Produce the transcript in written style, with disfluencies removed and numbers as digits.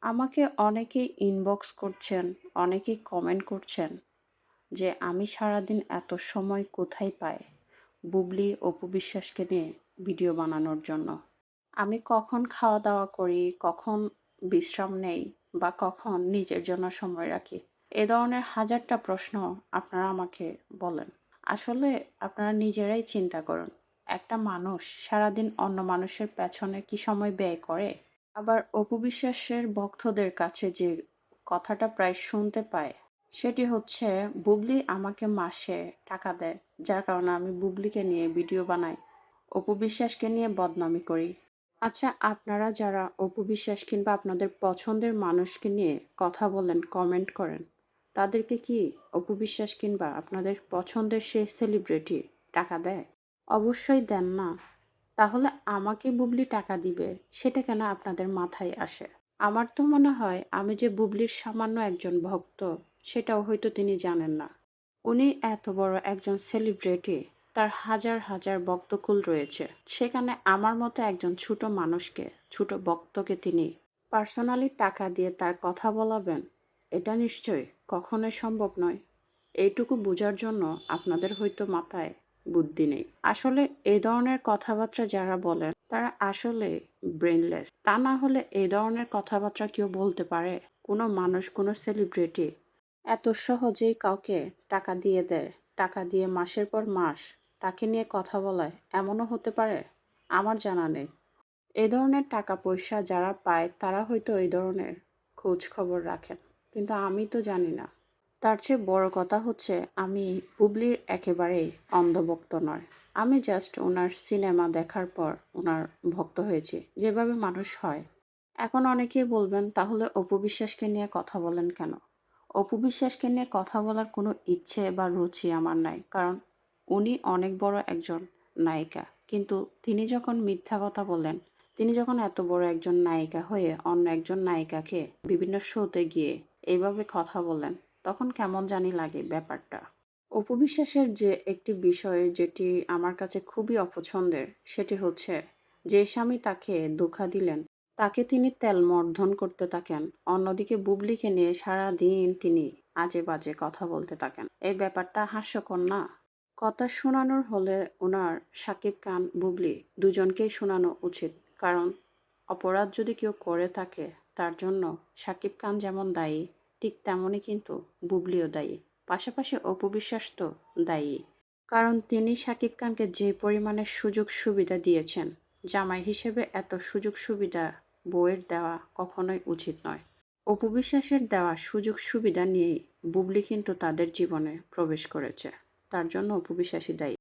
আমাকে অনেকেই ইনবক্স করছেন, অনেকেই কমেন্ট করছেন যে আমি সারাদিন এত সময় কোথায় পাই বুবলি, অপু বিশ্বাসকে নিয়ে ভিডিও বানানোর জন্য। আমি কখন খাওয়া দাওয়া করি, কখন বিশ্রাম নেই বা কখন নিজের জন্য সময় রাখি। এ ধরনের হাজারটা প্রশ্ন আপনারা আমাকে বলেন। আসলে আপনারা নিজেরাই চিন্তা করুন। একটা মানুষ সারাদিন অন্য মানুষের পেছনে কি সময় ব্যয় করে? আবার অপু বিশ্বাসের ভক্তদের কাছে যে কথাটা প্রায় শুনতে পায়, সেটি হচ্ছে বুবলি আমাকে মাসে টাকা দেয়, যার কারণে আমি বুবলিকে নিয়ে ভিডিও বানাই, অপু বিশ্বাসকে নিয়ে বদনামি করি। আচ্ছা, আপনারা যারা অপু বিশ্বাস কিংবা আপনাদের পছন্দের মানুষকে নিয়ে কথা বলেন, কমেন্ট করেন, তাদেরকে কি অপু বিশ্বাস কিংবা আপনাদের পছন্দের সেই সেলিব্রিটি টাকা দেয়? অবশ্যই দেন না। তাহলে আমাকে বুবলি টাকা দিবে, সেটা কেন আপনাদের মাথায় আসে? আমার তো মনে হয় আমি যে বুবলির সামান্য একজন ভক্ত, সেটাও হয়তো তিনি জানেন না। উনি এত বড় একজন সেলিব্রিটি, তার হাজার হাজার ভক্তকুল রয়েছে। সেখানে আমার মতো একজন ছোট মানুষকে, ছোট ভক্তকে তিনি পার্সোনালি টাকা দিয়ে তার কথা বলাবেন? এটা নিশ্চয়ই কখনোই সম্ভব নয়। এইটুকু বোঝার জন্য আপনাদের হয়তো মাথায় বুদ্ধি নেই। আসলে এই ধরনের কথাবার্তা যারা বলেন তারা আসলে ব্রেনলেস। তা না হলে এই ধরনের কথাবার্তা কেউ বলতে পারে? কোনো মানুষ, কোনো সেলিব্রিটি এত সহজেই কাউকে টাকা দিয়ে দেয়, টাকা দিয়ে মাসের পর মাস তাকে নিয়ে কথা বলায়, এমনও হতে পারে? আমার জানা নেই। এই ধরনের টাকা পয়সা যারা পায় তারা হয়তো এই ধরনের খোঁজ খবর রাখেন, কিন্তু আমি তো জানি না। তার চেয়ে বড় কথা হচ্ছে আমি বুবলির একেবারেই অন্ধভক্ত নয়। আমি জাস্ট ওনার সিনেমা দেখার পর ওনার ভক্ত হয়েছি, যেভাবে মানুষ হয়। এখন অনেকেই বলবেন তাহলে অপু বিশ্বাসকে নিয়ে কথা বলেন কেন? অপু বিশ্বাসকে নিয়ে কথা বলার কোনো ইচ্ছে বা রুচি আমার নাই, কারণ উনি অনেক বড় একজন নায়িকা। কিন্তু তিনি যখন মিথ্যা কথা বলেন, তিনি যখন এত বড় একজন নায়িকা হয়ে অন্য একজন নায়িকাকে বিভিন্ন শোতে গিয়ে এইভাবে কথা বলেন, তখন কেমন জানি লাগে ব্যাপারটা। অপু বিশ্বাসের যে একটি বিষয় যেটি আমার কাছে খুবই অপছন্দের, সেটি হচ্ছে যে স্বামী তাকে ধোঁকা দিলেন, তাকে তিনি তেলমর্ধন করতে থাকেন। অন্যদিকে বুবলিকে নিয়ে সারাদিন তিনি আজে বাজে কথা বলতে থাকেন। এই ব্যাপারটা হাস্যকর না? কথা শোনানোর হলে ওনার শাকিব খান, বুবলি দুজনকেই শোনানো উচিত। কারণ অপরাধ যদি কেউ করে থাকে, তার জন্য শাকিব খান যেমন দায়ী, ঠিক তেমনই কিন্তু বুবলিও দায়ী। পাশাপাশি অপু বিশ্বাস তো দায়ী। কারণ তিনি শাকিব খানকে যে পরিমাণে সুযোগ সুবিধা দিয়েছেন, জামাই হিসেবে এত সুযোগ সুবিধা বউয়ের দেওয়া কখনোই উচিত নয়। অপু বিশ্বাসের দেওয়া সুযোগ সুবিধা নিয়েই বুবলি কিন্তু তাদের জীবনে প্রবেশ করেছে। তার জন্য অপু বিশ্বাসই দায়ী।